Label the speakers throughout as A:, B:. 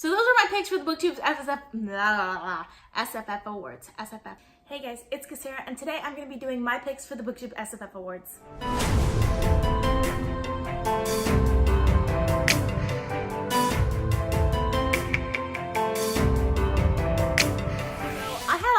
A: So those are my picks for the Booktube SFF Awards. SFF. Hey guys, it's Cassera, and today I'm going to be doing my picks for the Booktube SFF Awards.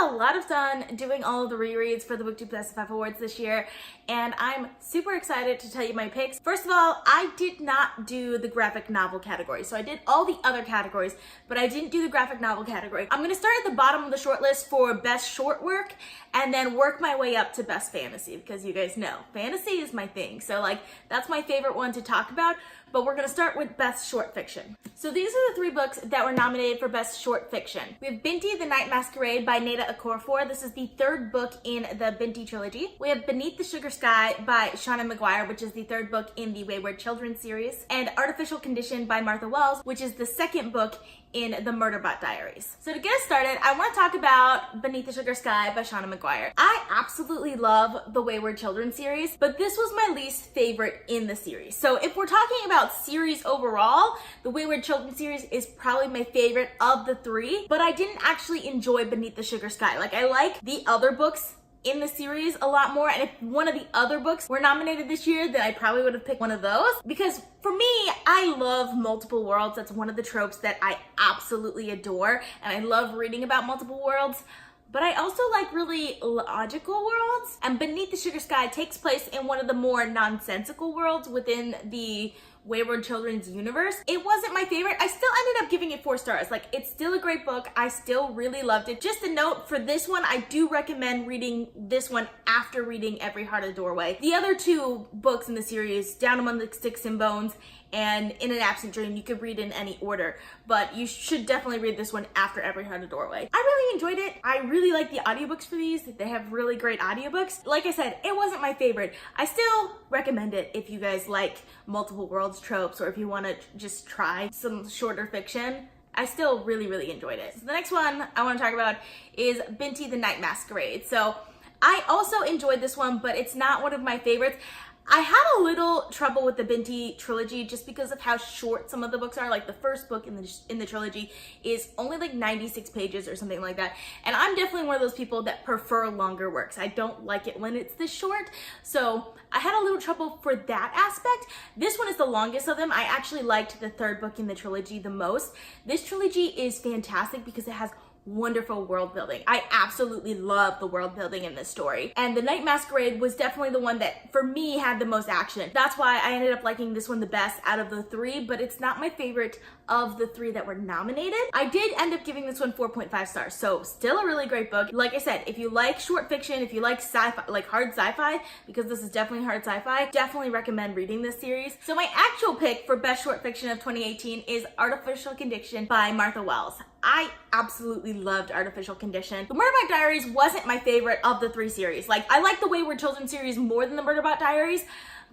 A: A lot of fun doing all of the rereads for the Booktube SFF Awards this year, and I'm super excited to tell you my picks. First of all, I did not do the graphic novel category, so I did all the other categories, but I didn't do the graphic novel category. I'm gonna start at the bottom of the shortlist for best short work, and then work my way up to best fantasy, because you guys know, fantasy is my thing, so like, that's my favorite one to talk about, but we're gonna start with best short fiction. So these are the 3 books that were nominated for best short fiction. We have Binti the Night Masquerade by Neda Okorafor. This is the 3rd book in the Binti trilogy. We have Beneath the Sugar Sky by Shauna Maguire, which is the 3rd book in the Wayward Children series, and Artificial Condition by Martha Wells, which is the 2nd book in the Murderbot Diaries. So to get us started, I want to talk about Beneath the Sugar Sky by Shauna Maguire. I absolutely love the Wayward Children series, but this was my least favorite in the series. So if we're talking about series overall, the Wayward Children series is probably my favorite of the 3, but I didn't actually enjoy Beneath the Sugar Sky. Like, I like the other books in the series a lot more, and if one of the other books were nominated this year, then I probably would have picked one of those, because for me, I love multiple worlds. That's one of the tropes that I absolutely adore, and I love reading about multiple worlds. But I also like really logical worlds, and Beneath the Sugar Sky takes place in one of the more nonsensical worlds within the Wayward Children's universe. It wasn't my favorite. I still ended up giving it 4 stars. Like, it's still a great book. I still really loved it. Just a note for this one, I do recommend reading this one after reading Every Heart a Doorway. The other 2 books in the series, Down Among the Sticks and Bones and In an Absent Dream, you could read in any order, but you should definitely read this one after Every Heart a Doorway. I really enjoyed it. I really like the audiobooks for these. They have really great audiobooks. Like I said, it wasn't my favorite. I still recommend it if you guys like multiple worlds tropes, or if you want to just try some shorter fiction. I still really enjoyed it. So the next one I want to talk about is Binti the Night Masquerade. So I also enjoyed this one, but it's not one of my favorites. I had a little trouble with the Binti trilogy just because of how short some of the books are. Like, the first book in the trilogy is only like 96 pages or something like that. And I'm definitely one of those people that prefer longer works. I don't like it when it's this short. So I had a little trouble for that aspect. This one is the longest of them. I actually liked the 3rd book in the trilogy the most. This trilogy is fantastic because it has wonderful world building. I absolutely love the world building in this story. And The Night Masquerade was definitely the one that, for me, had the most action. That's why I ended up liking this one the best out of the 3, but it's not my favorite of the 3 that were nominated. I did end up giving this one 4.5 stars, so still a really great book. Like I said, if you like short fiction, if you like sci-fi, like hard sci-fi, because this is definitely hard sci-fi, definitely recommend reading this series. So my actual pick for best short fiction of 2018 is Artificial Condition by Martha Wells. I absolutely loved Artificial Condition. The Murderbot Diaries wasn't my favorite of the 3 series. Like, I like the Wayward Children series more than the Murderbot Diaries,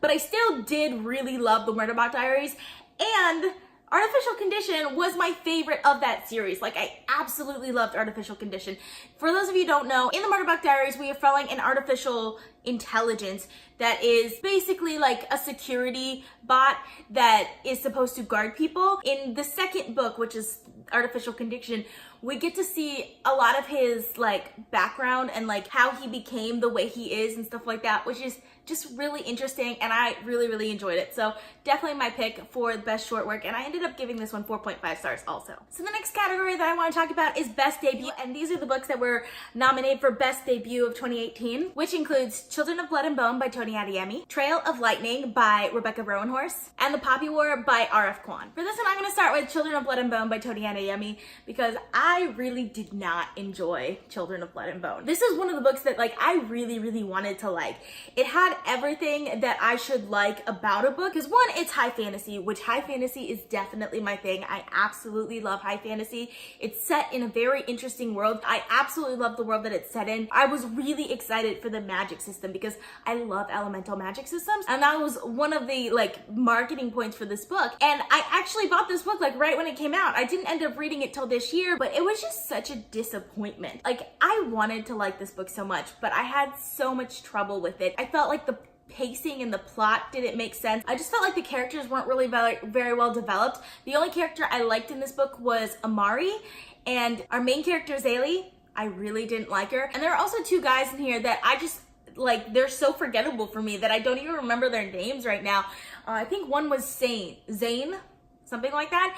A: but I still did really love the Murderbot Diaries, and Artificial Condition was my favorite of that series. Like, I absolutely loved Artificial Condition. For those of you who don't know, in the Murderbot Diaries, we are following an artificial intelligence that is basically like a security bot that is supposed to guard people. In the 2nd book, which is Artificial Condition, we get to see a lot of his like background and like how he became the way he is and stuff like that, which is just really interesting, and I really enjoyed it. So definitely my pick for best short work, and I ended up giving this one 4.5 stars also. So the next category that I want to talk about is best debut, and these are the books that were nominated for best debut of 2018, which includes Children of Blood and Bone by Tony Adeyemi, Trail of Lightning by Rebecca Rowanhorse, and The Poppy War by R.F. Kwan. For this one, I'm going to start with Children of Blood and Bone by Tony Adeyemi because I really did not enjoy Children of Blood and Bone. This is one of the books that like I really wanted to like. It had everything that I should like about a book, because one, it's high fantasy, which high fantasy is definitely my thing. I absolutely love high fantasy. It's set in a very interesting world. I absolutely love the world that it's set in. I was really excited for the magic system because I love elemental magic systems, and that was one of the like marketing points for this book. And I actually bought this book like right when it came out. I didn't end up reading it till this year, but it was just such a disappointment. Like, I wanted to like this book so much, but I had so much trouble with it. I felt like the pacing and the plot didn't make sense. I just felt like the characters weren't really very well developed. The only character I liked in this book was Amari, and our main character, Zaylee, I really didn't like her. And there are also two guys in here that I just, like, they're so forgettable for me that I don't even remember their names right now. I think one was Zane, something like that.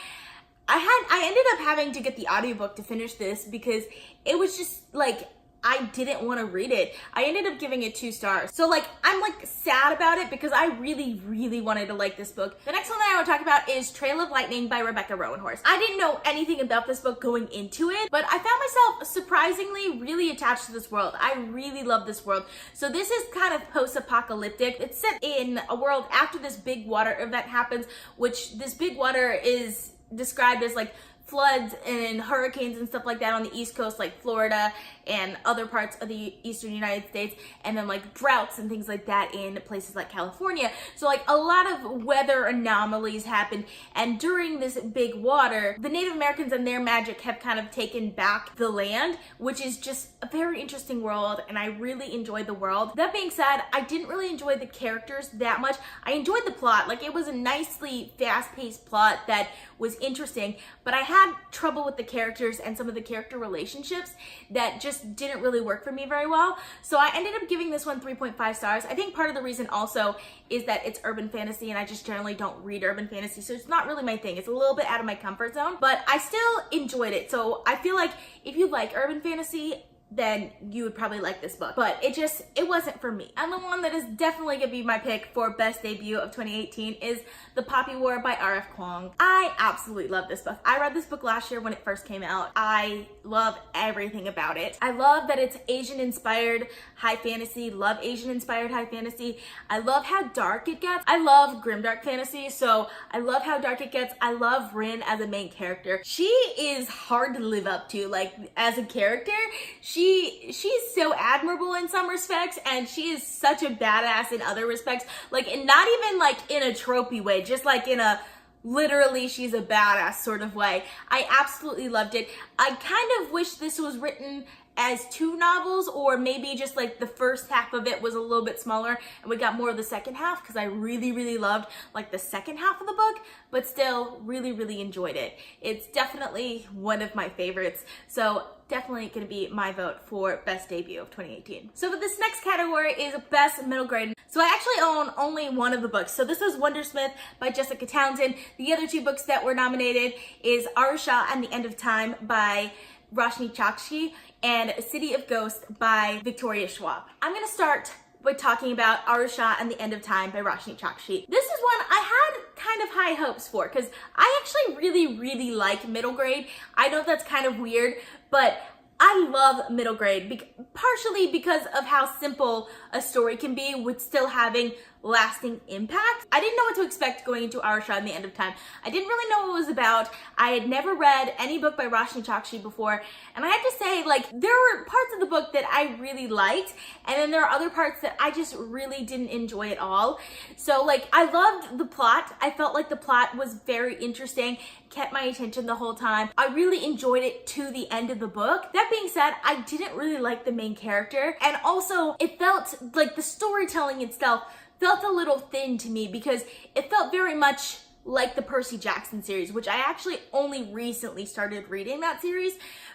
A: I ended up having to get the audiobook to finish this because it was just like, I didn't want to read it. I ended up giving it 2 stars. So like, I'm like sad about it because I really, really wanted to like this book. The next one that I want to talk about is Trail of Lightning by Rebecca Rowanhorse. I didn't know anything about this book going into it, but I found myself surprisingly really attached to this world. I really love this world. So this is kind of post-apocalyptic. It's set in a world after this big water event happens, which this big water is described as like floods and hurricanes and stuff like that on the East Coast, like Florida and other parts of the eastern United States, and then like droughts and things like that in places like California. So like a lot of weather anomalies happen, and during this big water, the Native Americans and their magic have kind of taken back the land, which is just a very interesting world, and I really enjoyed the world. That being said, I didn't really enjoy the characters that much. I enjoyed the plot. Like, it was a nicely fast-paced plot that was interesting, but I had trouble with the characters and some of the character relationships that just didn't really work for me very well. So I ended up giving this one 3.5 stars. I think part of the reason also is that it's urban fantasy, and I just generally don't read urban fantasy, so it's not really my thing. It's a little bit out of my comfort zone, but I still enjoyed it. So I feel like if you like urban fantasy, then you would probably like this book. But it wasn't for me. And the one that is definitely gonna be my pick for best debut of 2018 is The Poppy War by R.F. Kuang. I absolutely love this book. I read this book last year when it first came out. I love everything about it. I love that it's Asian-inspired high fantasy. Love Asian-inspired high fantasy. I love how dark it gets. I love grimdark fantasy, so I love how dark it gets. I love Rin as a main character. She is hard to live up to, like, as a character. She's so admirable in some respects, and she is such a badass in other respects. Like, and not even like in a tropey way, just like in a literally she's a badass sort of way. I absolutely loved it. I kind of wish this was written as 2 novels, or maybe just like the first half of it was a little bit smaller and we got more of the second half, because I really, really loved like the second half of the book, but still really, really enjoyed it. It's definitely one of my favorites. So definitely gonna be my vote for best debut of 2018. So for this next category is best middle grade. So I actually own only one of the books. So this is Wondersmith by Jessica Townsend. The other 2 books that were nominated is Arusha and the End of Time by Roshni Chokshi and City of Ghosts by Victoria Schwab. I'm gonna start by talking about Arusha and the End of Time by Roshni Chokshi. This is one I had kind of high hopes for, because I actually really, really like middle grade. I know that's kind of weird, but I love middle grade, partially because of how simple a story can be with still having lasting impact. I didn't know what to expect going into Arusha and the End of Time. I didn't really know what it was about. I had never read any book by Roshni Chokshi before, and I have to say, like, there were parts of the book that I really liked, and then there are other parts that I just really didn't enjoy at all. So, like, I loved the plot. I felt like the plot was very interesting, kept my attention the whole time. I really enjoyed it to the end of the book. That being said, I didn't really like the main character, and also it felt like the storytelling itself felt a little thin to me, because it felt very much like the Percy Jackson series, which I actually only recently started reading that series,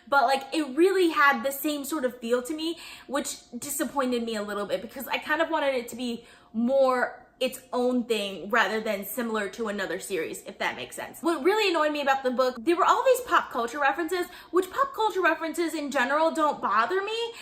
A: but like it really had the same sort of feel to me, which disappointed me a little bit, because I kind of wanted it to be more its own thing rather than similar to another series, if that makes sense. What really annoyed me about the book, there were all these pop culture references, which pop culture references in general don't bother me,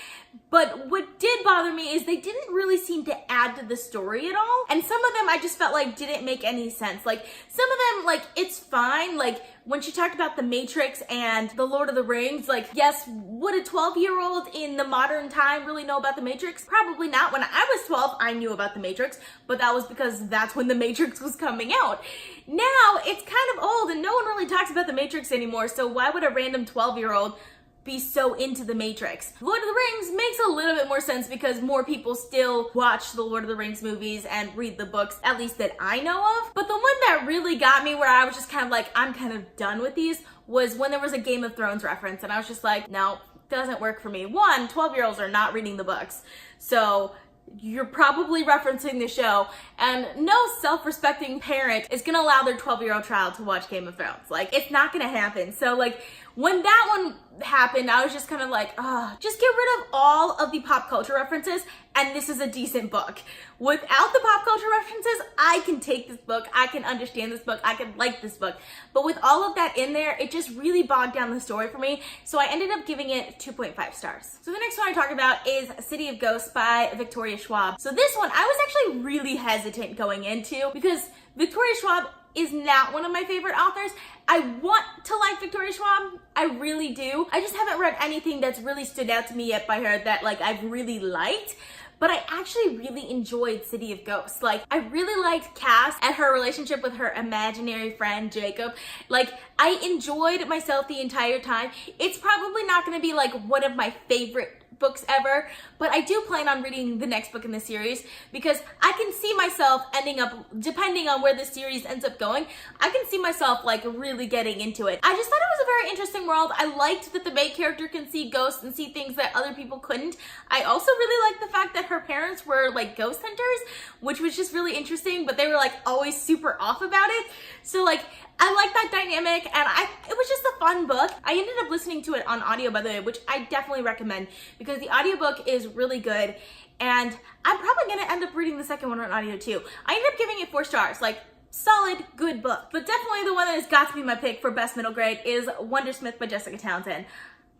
A: but what did bother me is they didn't really seem to add to the story at all. And some of them I just felt like didn't make any sense. Like, some of them, like, it's fine. Like, when she talked about the Matrix and the Lord of the Rings, like, yes, would a 12-year-old in the modern time really know about the Matrix? Probably not. When I was 12, I knew about the Matrix, but that was because that's when the Matrix was coming out. Now, it's kind of old and no one really talks about the Matrix anymore, so why would a random 12-year-old be so into the Matrix? Lord of the Rings makes a little bit more sense because more people still watch the Lord of the Rings movies and read the books, at least that I know of. But the one that really got me, where I was just kind of like, I'm kind of done with these, was when there was a Game of Thrones reference, and I was just like, no, doesn't work for me. One, 12-year-olds are not reading the books, so you're probably referencing the show, and no self-respecting parent is gonna allow their 12-year-old child to watch Game of Thrones. Like, it's not gonna happen. So like, when that one happened, I was just kind of like, just get rid of all of the pop culture references, and this is a decent book. Without the pop culture references, I can take this book, I can understand this book, I can like this book. But with all of that in there, it just really bogged down the story for me, so I ended up giving it 2.5 stars. So the next one I talk about is City of Ghosts by Victoria Schwab. So this one, I was actually really hesitant going into because Victoria Schwab is not one of my favorite authors. I want to like Victoria Schwab, I really do. I just haven't read anything that's really stood out to me yet by her that like I've really liked. But I actually really enjoyed City of Ghosts. Like, I really liked Cass and her relationship with her imaginary friend, Jacob. Like, I enjoyed myself the entire time. It's probably not gonna be like one of my favorite books ever, but I do plan on reading the next book in the series because I can see myself ending up, depending on where the series ends up going, I can see myself like really getting into it. I just thought it was a very interesting world. I liked that the main character can see ghosts and see things that other people couldn't. I also really liked the fact that her parents were like ghost hunters, which was just really interesting, but they were like always super off about it. So like, I like that dynamic, and it was just a fun book. I ended up listening to it on audio, by the way, which I definitely recommend because the audiobook is really good, and I'm probably gonna end up reading the second one on audio too. I ended up giving it 4 stars, like solid, good book. But definitely the one that has got to be my pick for best middle grade is Wondersmith by Jessica Townsend.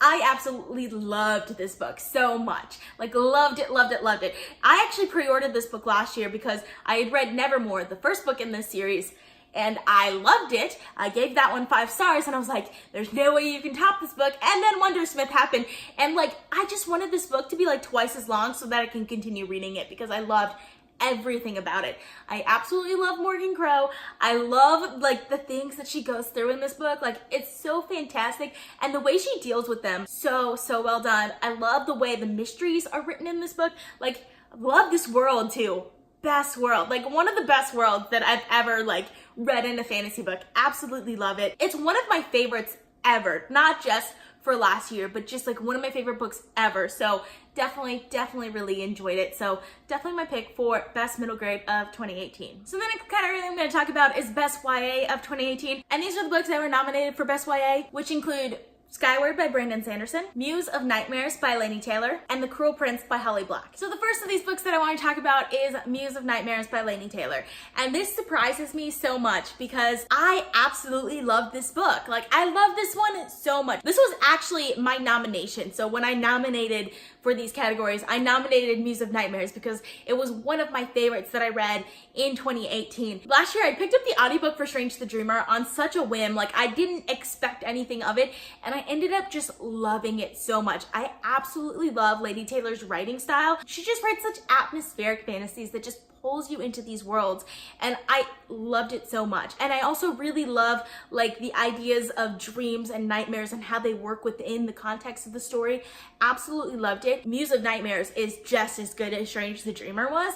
A: I absolutely loved this book so much. Like, loved it, loved it, loved it. I actually pre-ordered this book last year because I had read Nevermore, the first book in this series, and I loved it. I gave that one 5 stars, and I was like, there's no way you can top this book. And then Wondersmith happened, and like, I just wanted this book to be like twice as long so that I can continue reading it because I loved everything about it. I absolutely love Morgan Crow. I love like the things that she goes through in this book. Like, it's so fantastic, and the way she deals with them, so well done. I love the way the mysteries are written in this book. Like, love this world too. Best world, like one of the best worlds that I've ever like read in a fantasy book. Absolutely love it. It's one of my favorites ever, not just for last year, but just like one of my favorite books ever. So definitely really enjoyed it. So definitely my pick for best middle grade of 2018. So the next category I'm going to talk about is best YA of 2018, and these are the books that were nominated for best YA, which include Skyward by Brandon Sanderson, Muse of Nightmares by Laini Taylor, and The Cruel Prince by Holly Black. So the first of these books that I want to talk about is Muse of Nightmares by Laini Taylor. And this surprises me so much because I absolutely love this book. Like, I love this one so much. This was actually my nomination. So when I nominated for these categories, I nominated Muse of Nightmares because it was one of my favorites that I read in 2018. Last year, I picked up the audiobook for Strange the Dreamer on such a whim. Like, I didn't expect anything of it, and I ended up just loving it so much. I absolutely love Laini Taylor's writing style. She just writes such atmospheric fantasies that just pulls you into these worlds, and I loved it so much. And I also really love like the ideas of dreams and nightmares and how they work within the context of the story. Absolutely loved it. Muse of Nightmares is just as good as Strange the Dreamer was.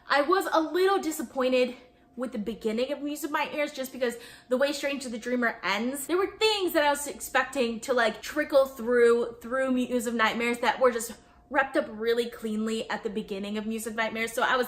A: I was a little disappointed with the beginning of Muse of Nightmares just because the way Strange the Dreamer ends, there were things that I was expecting to like trickle through Muse of Nightmares that were just wrapped up really cleanly at the beginning of Muse of Nightmares. So I was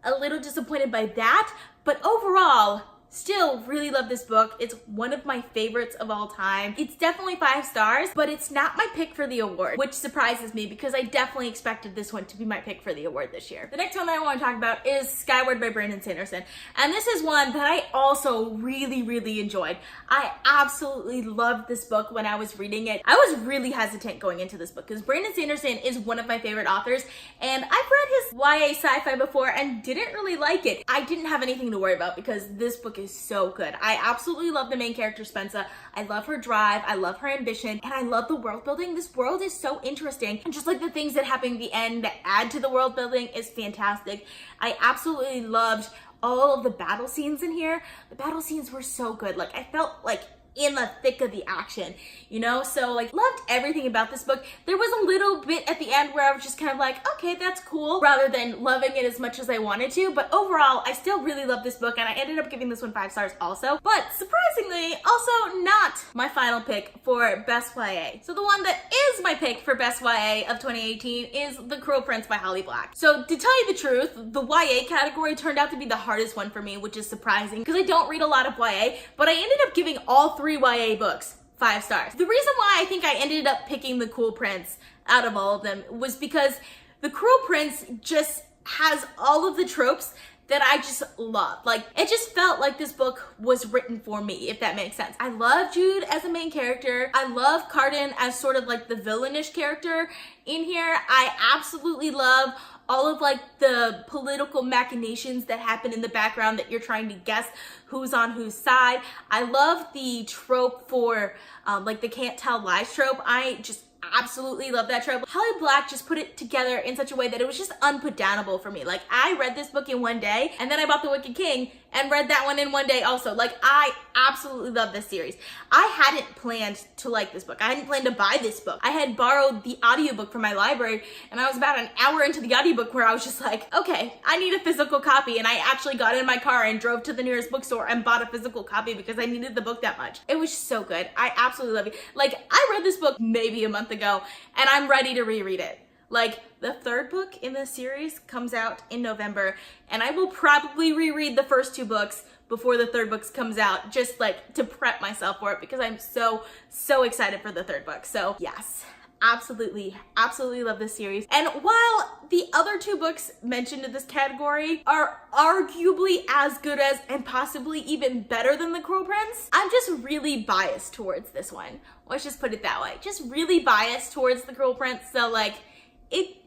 A: a little disappointed by that, but overall, still really love this book. It's one of my favorites of all time. It's definitely 5 stars, but it's not my pick for the award, which surprises me because I definitely expected this one to be my pick for the award this year. The next one that I want to talk about is Skyward by Brandon Sanderson. And this is one that I also really enjoyed. I absolutely loved this book when I was reading it. I was really hesitant going into this book because Brandon Sanderson is one of my favorite authors, and I've read his YA sci-fi before and didn't really like it. I didn't have anything to worry about because this book is so good. I absolutely love the main character, Spensa. I love her drive, I love her ambition, and I love the world building. This world is so interesting, and just like the things that happen at the end that add to the world building is fantastic. I absolutely loved all of the battle scenes in here. The battle scenes were so good. Like, I felt like in the thick of the action, you know? So like, loved everything about this book. There was a little bit at the end where I was just kind of like, okay, that's cool, rather than loving it as much as I wanted to. But overall, I still really love this book, and I ended up giving this one 5 stars also. But surprisingly, also not my final pick for Best YA. So the one that is my pick for Best YA of 2018 is The Cruel Prince by Holly Black. So to tell you the truth, the YA category turned out to be the hardest one for me, which is surprising because I don't read a lot of YA, but I ended up giving all 3 YA books 5 stars. The reason why I think I ended up picking The Cruel Prince out of all of them was because The Cruel Prince just has all of the tropes that I just love. Like, it just felt like this book was written for me, if that makes sense. I love Jude as a main character. I love Carden as sort of like the villainish character in here. I absolutely love all of like the political machinations that happen in the background that you're trying to guess who's on whose side. I love the trope for like the can't tell lies trope. I just absolutely love that trope. Holly Black just put it together in such a way that it was just unputdownable for me. Like, I read this book in one day, and then I bought The Wicked King and read that one in one day also. Like, I absolutely love this series. I hadn't planned to like this book. I hadn't planned to buy this book. I had borrowed the audiobook from my library, and I was about an hour into the audiobook where I was just like, okay, I need a physical copy. And I actually got in my car and drove to the nearest bookstore and bought a physical copy because I needed the book that much. It was so good. I absolutely love it. Like, I read this book maybe a month ago, and I'm ready to reread it. Like, the 3rd book in the series comes out in November, and I will probably reread the first 2 books before the 3rd book comes out, just like to prep myself for it, because I'm so excited for the 3rd book. So yes, absolutely love this series. And while the other 2 books mentioned in this category are arguably as good as and possibly even better than The Cruel Prince, I'm just really biased towards this one. Let's just put it that way. Just really biased towards The Cruel Prince, so like,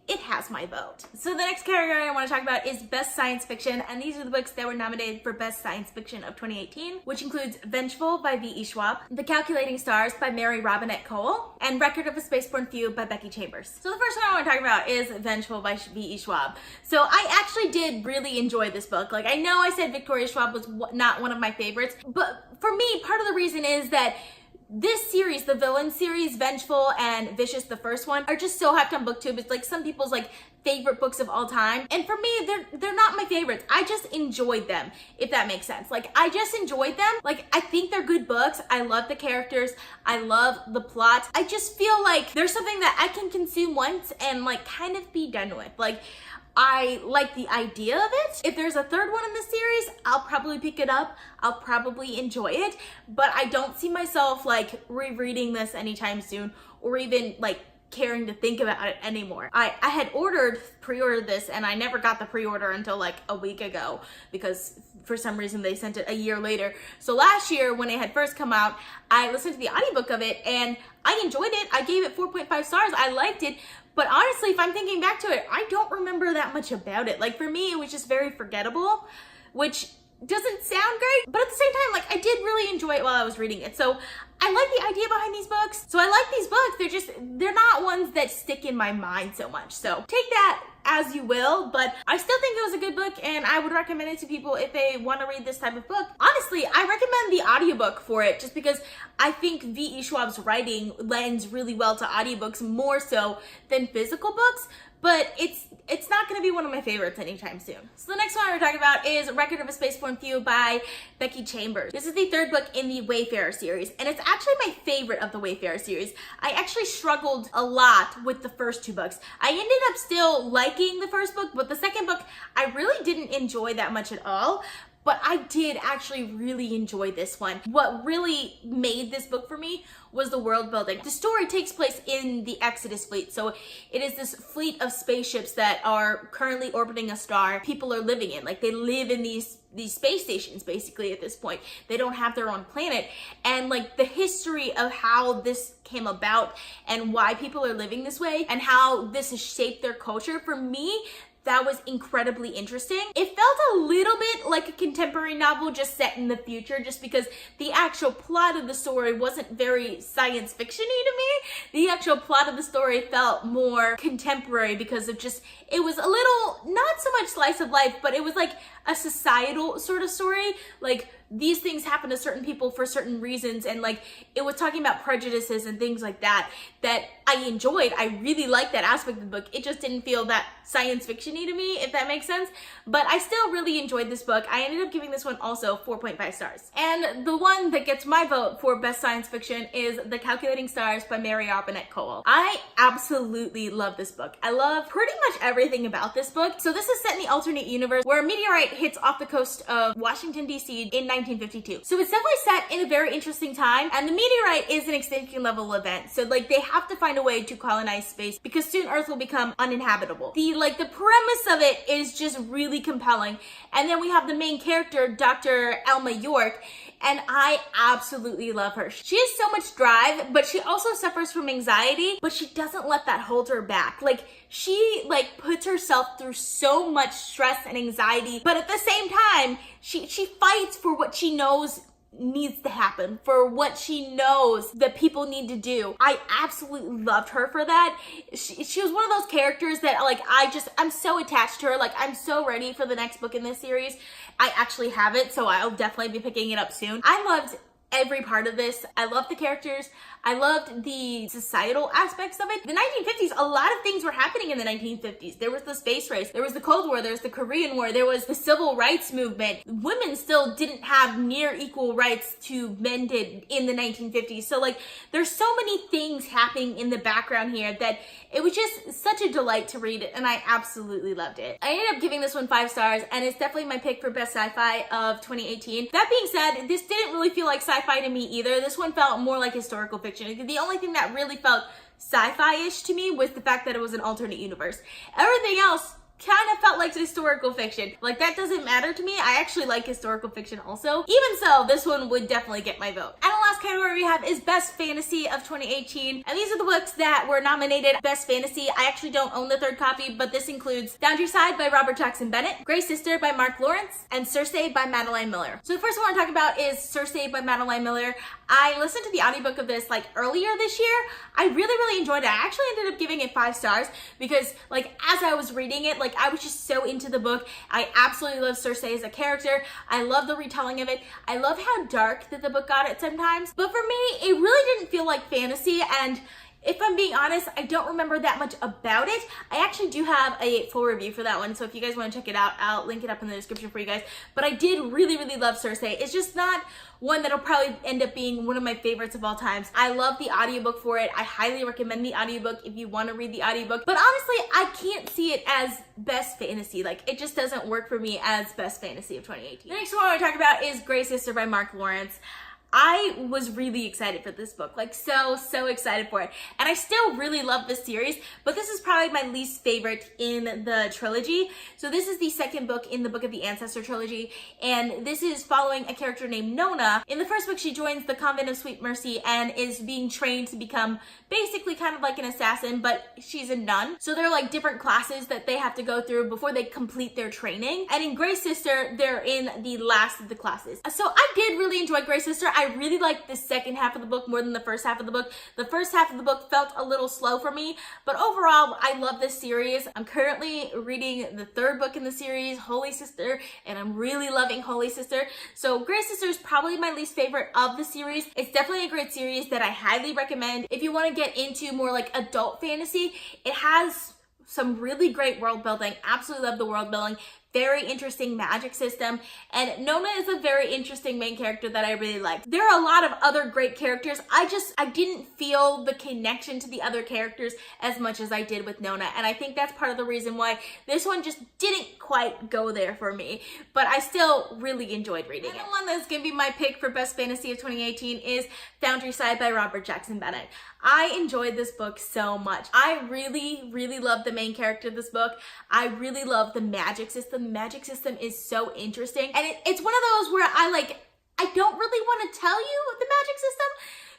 A: it has my vote. So the next category I want to talk about is Best Science Fiction, and these are the books that were nominated for Best Science Fiction of 2018, which includes Vengeful by V.E. Schwab, The Calculating Stars by Mary Robinette Kowal, and Record of a Spaceborne Feud by Becky Chambers. So the first one I want to talk about is Vengeful by V.E. Schwab. So I actually did really enjoy this book. Like, I know I said Victoria Schwab was not one of my favorites, but for me, part of the reason is that this series, the villain series, Vengeful and Vicious, the first one, are just so hyped on Booktube. It's like some people's like favorite books of all time. And for me, they're not my favorites. I just enjoyed them, if that makes sense. Like, I just enjoyed them. Like, I think they're good books. I love the characters. I love the plot. I just feel like there's something that I can consume once and like kind of be done with. Like, I like the idea of it. If there's a 3rd one in this series, I'll probably pick it up. I'll probably enjoy it, but I don't see myself like rereading this anytime soon, or even like caring to think about it anymore. I had pre-ordered this, and I never got the pre-order until like a week ago because for some reason they sent it a year later. So last year when it had first come out, I listened to the audiobook of it and I enjoyed it. I gave it 4.5 stars. I liked it. But honestly, if I'm thinking back to it, I don't remember that much about it. Like, for me, it was just very forgettable, which doesn't sound great, but at the same time, like, I did really enjoy it while I was reading it. So I like the idea behind these books. So I like these books. They're not ones that stick in my mind so much. So take that as you will, but I still think it was a good book, and I would recommend it to people if they want to read this type of book. Honestly, I recommend the audiobook for it just because I think V.E. Schwab's writing lends really well to audiobooks more so than physical books, but it's not going to be one of my favorites anytime soon. So the next one we're talking about is Record of a Spaceborne Feud by Becky Chambers. This is the 3rd book in the Wayfarer series, and it's actually my favorite of the Wayfarer series. I actually struggled a lot with the first 2 books. I ended up still liking the first book, but the second book I really didn't enjoy that much at all. But I did actually really enjoy this one. What really made this book for me was the world building. The story takes place in the Exodus fleet. So it is this fleet of spaceships that are currently orbiting a star people are living in. Like, they live in these space stations basically at this point. They don't have their own planet. And like, the history of how this came about and why people are living this way and how this has shaped their culture, for me, that was incredibly interesting. It felt a little bit like a contemporary novel just set in the future, just because the actual plot of the story wasn't very science fiction-y to me. The actual plot of the story felt more contemporary because of just, it was a little, not so much slice of life, but it was like a societal sort of story. Like, these things happen to certain people for certain reasons, and like it was talking about prejudices and things like that that I enjoyed. I really liked that aspect of the book. It just didn't feel that science fiction-y to me, if that makes sense. But I still really enjoyed this book. I ended up giving this one also 4.5 stars. And the one that gets my vote for best science fiction is The Calculating Stars by Mary Robinette Kowal. I absolutely love this book. I love pretty much everything about this book. So this is set in the alternate universe where a meteorite hits off the coast of Washington, D.C. in 1952. So it's definitely set in a very interesting time, and the meteorite is an extinction level event. So like they have to find a way to colonize space because soon Earth will become uninhabitable. The premise of it is just really compelling. And then we have the main character, Dr. Elma York, and I absolutely love her. She has so much drive, but she also suffers from anxiety, but she doesn't let that hold her back. Like she puts herself through so much stress and anxiety, but at the same time, she fights for what she knows needs to happen, for what she knows that people need to do. I absolutely loved her for that. She was one of those characters that I'm so attached to her. Like I'm so ready for the next book in this series. I actually have it, so I'll definitely be picking it up soon. I loved every part of this. I loved the characters. I loved the societal aspects of it. The 1950s, a lot of things were happening in the 1950s. There was the space race, there was the Cold War, there was the Korean War, there was the civil rights movement. Women still didn't have near equal rights to men did in the 1950s. So like, there's so many things happening in the background here that it was just such a delight to read it, and I absolutely loved it. I ended up giving this one 5 stars, and it's definitely my pick for best sci-fi of 2018. That being said, this didn't really feel like sci-fi to me either. This one felt more like historical fiction. The only thing that really felt sci-fi-ish to me was the fact that it was an alternate universe. Everything else kind of felt like historical fiction. Like that doesn't matter to me. I actually like historical fiction also. Even so, this one would definitely get my vote. And the last category we have is Best Fantasy of 2018. And these are the books that were nominated Best Fantasy. I actually don't own the third copy, but this includes Boundary Side by Robert Jackson Bennett, Grey Sister by Mark Lawrence, and Circe by Madeline Miller. So the first one I want to talk about is Circe by Madeline Miller. I listened to the audiobook of this earlier this year. I really enjoyed it. I actually ended up giving it 5 stars because as I was reading it, I was just so into the book. I absolutely love Circe as a character. I love the retelling of it. I love how dark that the book got at sometimes. But for me, it really didn't feel like fantasy, and if I'm being honest, I don't remember that much about it. I actually do have a full review for that one, so if you guys want to check it out, I'll link it up in the description for you guys. But I did really love Circe. It's just not one that'll probably end up being one of my favorites of all times. I love the audiobook for it. I highly recommend the audiobook if you want to read the audiobook. But honestly, I can't see it as best fantasy. It just doesn't work for me as best fantasy of 2018. The next one I want to talk about is Grey Sister by Mark Lawrence. I was really excited for this book, so excited for it. And I still really love this series, but this is probably my least favorite in the trilogy. So this is the second book in the Book of the Ancestor trilogy, and this is following a character named Nona. In the first book, she joins the Convent of Sweet Mercy and is being trained to become basically kind of like an assassin, but she's a nun. So they're different classes that they have to go through before they complete their training. And in Grey Sister, they're in the last of the classes. So I did really enjoy Grey Sister. I really liked the second half of the book more than the first half of the book. The first half of the book felt a little slow for me, but overall, I love this series. I'm currently reading the third book in the series, Holy Sister, and I'm really loving Holy Sister. So Grey Sister is probably my least favorite of the series. It's definitely a great series that I highly recommend. If you want to get into more adult fantasy, it has some really great world building. Absolutely love the world building. Very interesting magic system, and Nona is a very interesting main character that I really like. There are a lot of other great characters. I didn't feel the connection to the other characters as much as I did with Nona, and I think that's part of the reason why this one just didn't quite go there for me, but I still really enjoyed reading it. The one that's gonna be my pick for Best Fantasy of 2018 is Boundary Side by Robert Jackson Bennett. I enjoyed this book so much. I really love the main character of this book. I really love the magic system. The magic system is so interesting, and it's one of those where I don't really want to tell you the magic system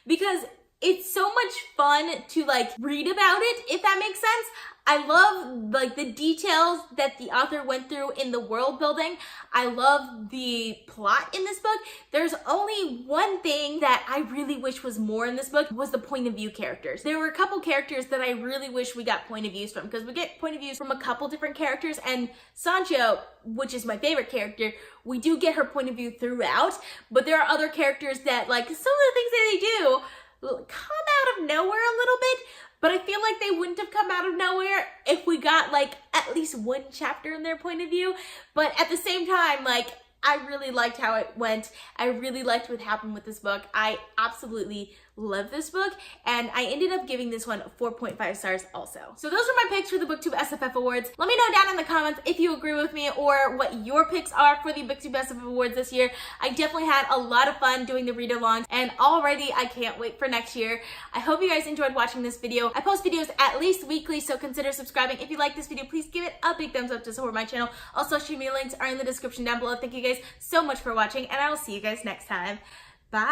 A: because It's so much fun to like read about it, if that makes sense. I love like the details that the author went through in the world building. I love the plot in this book. There's only one thing that I really wish was more in this book, was the point of view characters. There were a couple characters that I really wish we got point of views from, because we get point of views from a couple different characters, and Sancho, which is my favorite character, we do get her point of view throughout, but there are other characters that, like, some of the things that they do come out of nowhere a little bit, but I feel like they wouldn't have come out of nowhere if we got like at least one chapter in their point of view. But at the same time, like, I really liked how it went. I really liked what happened with this book. I absolutely love this book, and I ended up giving this one 4.5 stars also. So those are my picks for the Booktube SFF Awards. Let me know down in the comments if you agree with me or what your picks are for the Booktube SFF Awards this year. I definitely had a lot of fun doing the read-alongs, and already I can't wait for next year. I hope you guys enjoyed watching this video. I post videos at least weekly, so consider subscribing. If you like this video, please give it a big thumbs up to support my channel. All social media links are in the description down below. Thank you guys so much for watching, and I will see you guys next time. Bye.